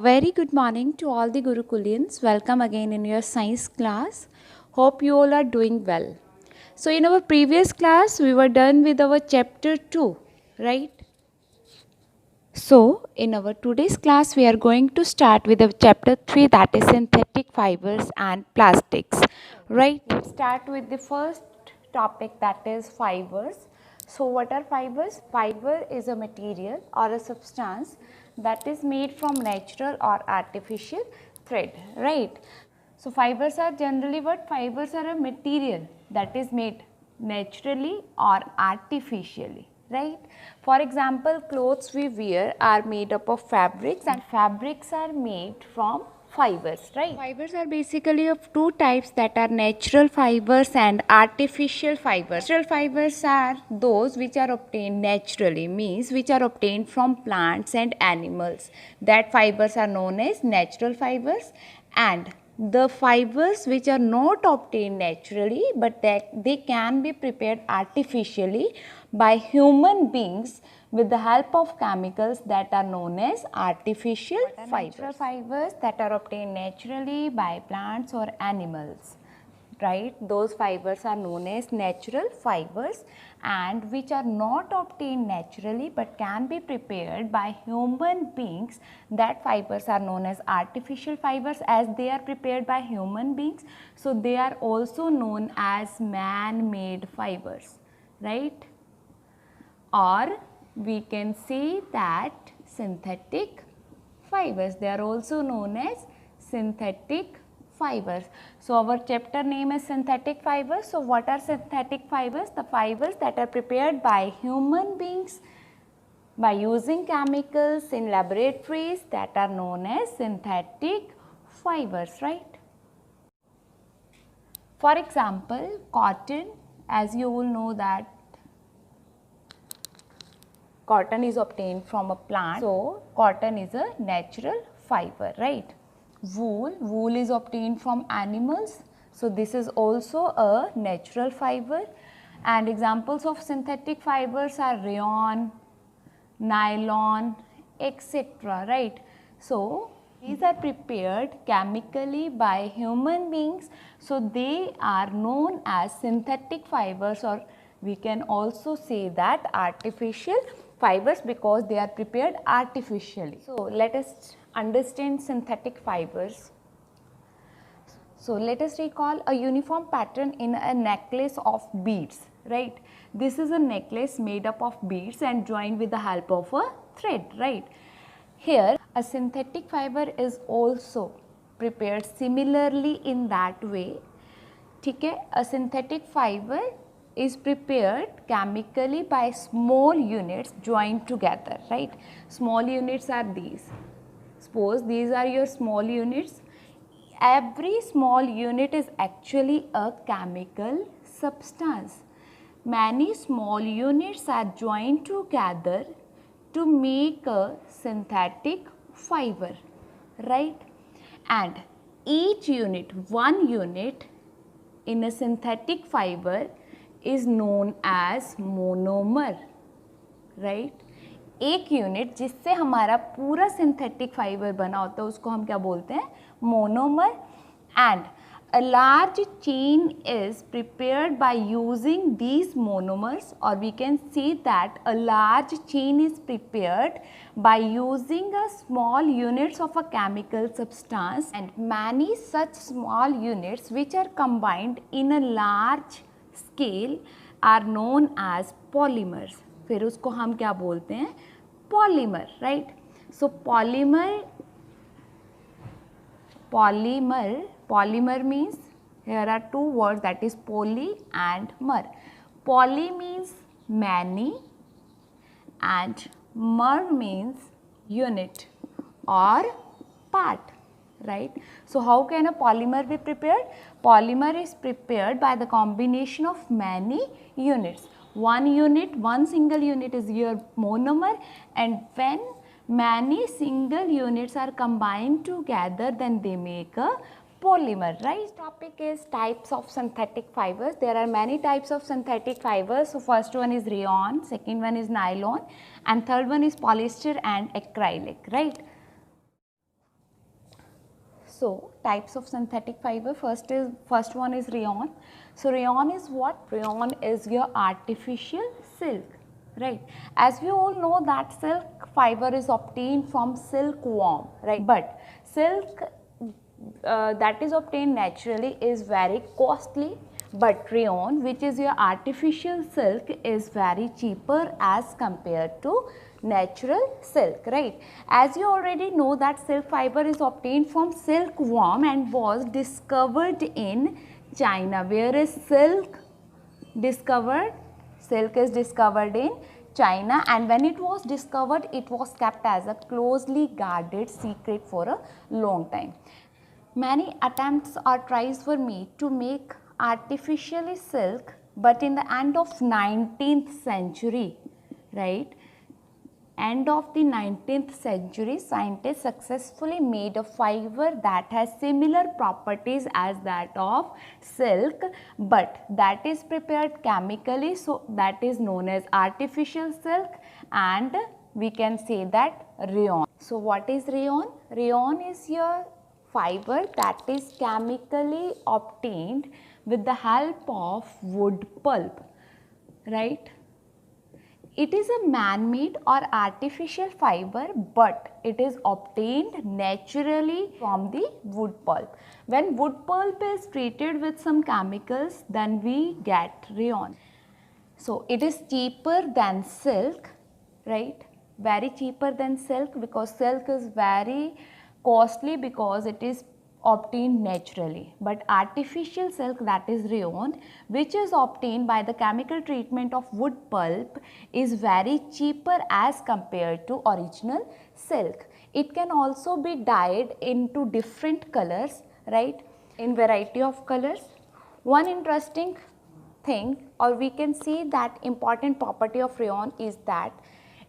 Very good morning to all the Gurukulians. Welcome again in your science class. Hope you all are doing well. So, in our previous class, we were done with our chapter 2, right? So, in our today's class, we are going to start with the chapter 3, that is synthetic fibers and plastics, right? Let's start with the first topic, that is fibers. So, what are fibers? Fiber is a material or a substance that is made from natural or artificial thread, right? So, fibers are generally what? Fibers are a material that is made naturally or artificially, right? For example, clothes we wear are made up of fabrics and fabrics are made from fibers, right? Fibers are basically of two types, that are natural fibers and artificial fibers. Natural fibers are those which are obtained naturally, means which are obtained from plants and animals. That fibers are known as natural fibers, and the fibers which are not obtained naturally but that they can be prepared artificially by human beings with the help of chemicals that are known as artificial fibers. Natural fibers that are obtained naturally by plants or animals, right? Those fibers are known as natural fibers, and which are not obtained naturally but can be prepared by human beings, that fibers are known as artificial fibers, as they are prepared by human beings. So, they are also known as man-made fibers, right? Or we can say that synthetic fibers, they are also known as synthetic fibers. So, our chapter name is synthetic fibers. So, what are synthetic fibers? The fibers that are prepared by human beings by using chemicals in laboratories, that are known as synthetic fibers, right? For example, cotton, as you all know that cotton is obtained from a plant. So, cotton is a natural fiber, right? Wool is obtained from animals. So, this is also a natural fiber, and examples of synthetic fibers are rayon, nylon, etc., right? So, these are prepared chemically by human beings. So, they are known as synthetic fibers, or we can also say that artificial fibers, because they are prepared artificially. So, let us understand synthetic fibers. So, let us recall a uniform pattern in a necklace of beads, right? This is a necklace made up of beads and joined with the help of a thread, right? Here, a synthetic fiber is also prepared similarly in that way. ठीक है, a synthetic fiber is prepared chemically by small units joined together, right? Small units are these. Suppose these are your small units. Every small unit is actually a chemical substance. Many small units are joined together to make a synthetic fiber, right? And each unit, one unit in a synthetic fiber is known as monomer, right? एक unit जिससे हमारा पूरा synthetic fibre बना होता है उसको हम क्या बोलते हैं? Monomer. And a large chain is prepared by using these monomers, or we can see that a large chain is prepared by using a small units of a chemical substance, and many such small units which are combined in a large scale are known as polymers. फिर उसको हम क्या बोलते हैं? Polymer, right? So polymer means, here are two words, that is poly and mer. Poly means many and mer means unit or part, right? So, how can a polymer be prepared? Polymer is prepared by the combination of many units. One single unit is your monomer, and when many single units are combined together, then they make a polymer, right? Topic is types of synthetic fibers. There are many types of synthetic fibers. So, first one is rayon, second one is nylon, and third one is polyester and acrylic, right? So types of synthetic fiber, first one is rayon. So rayon is what? Rayon is your artificial silk, right? As we all know that silk fiber is obtained from silkworm, right? But silk that is obtained naturally is very costly, but rayon, which is your artificial silk, is very cheaper as compared to natural silk, right? As you already know that silk fiber is obtained from silkworm and was discovered in China. Where is silk discovered? Silk is discovered in China, and when it was discovered, it was kept as a closely guarded secret for a long time. Many attempts or tries were made to make artificially silk, but in the end of 19th century, right? End of the 19th century, scientists successfully made a fiber that has similar properties as that of silk, but that is prepared chemically, so that is known as artificial silk, and we can say that rayon. So what is rayon? Rayon is your fiber that is chemically obtained with the help of wood pulp, right? It is a man-made or artificial fiber, but it is obtained naturally from the wood pulp. When wood pulp is treated with some chemicals, then we get rayon. So it is cheaper than silk, right? Very cheaper than silk, because silk is very costly because it is obtained naturally, but artificial silk, that is rayon, which is obtained by the chemical treatment of wood pulp, is very cheaper as compared to original silk. It can also be dyed into different colors, right, in variety of colors. One interesting thing, or we can see that important property of rayon is that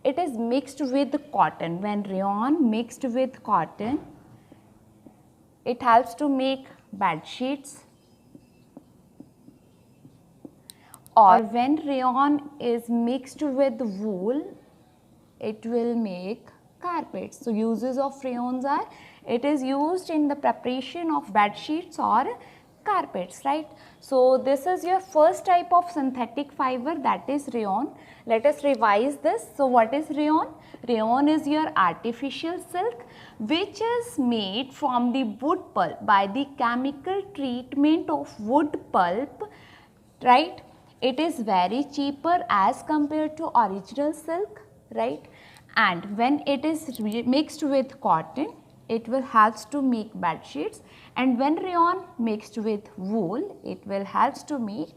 it is mixed with cotton. When rayon mixed with cotton, it helps to make bed sheets, or when rayon is mixed with wool, it will make carpets. So uses of rayons are, it is used in the preparation of bed sheets or carpets, right? So this is your first type of synthetic fiber, that is rayon. Let us revise this. So what is rayon? Rayon is your artificial silk which is made from the wood pulp by the chemical treatment of wood pulp, right? It is very cheaper as compared to original silk, right? And when it is mixed with cotton, it will helps to make bed sheets, and when rayon mixed with wool, it will helps to make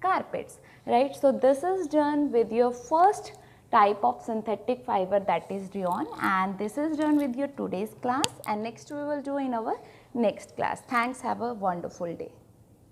carpets, right? So this is done with your first type of synthetic fiber, that is rayon, and this is done with your today's class, and next we will do in our next class. Thanks, have a wonderful day.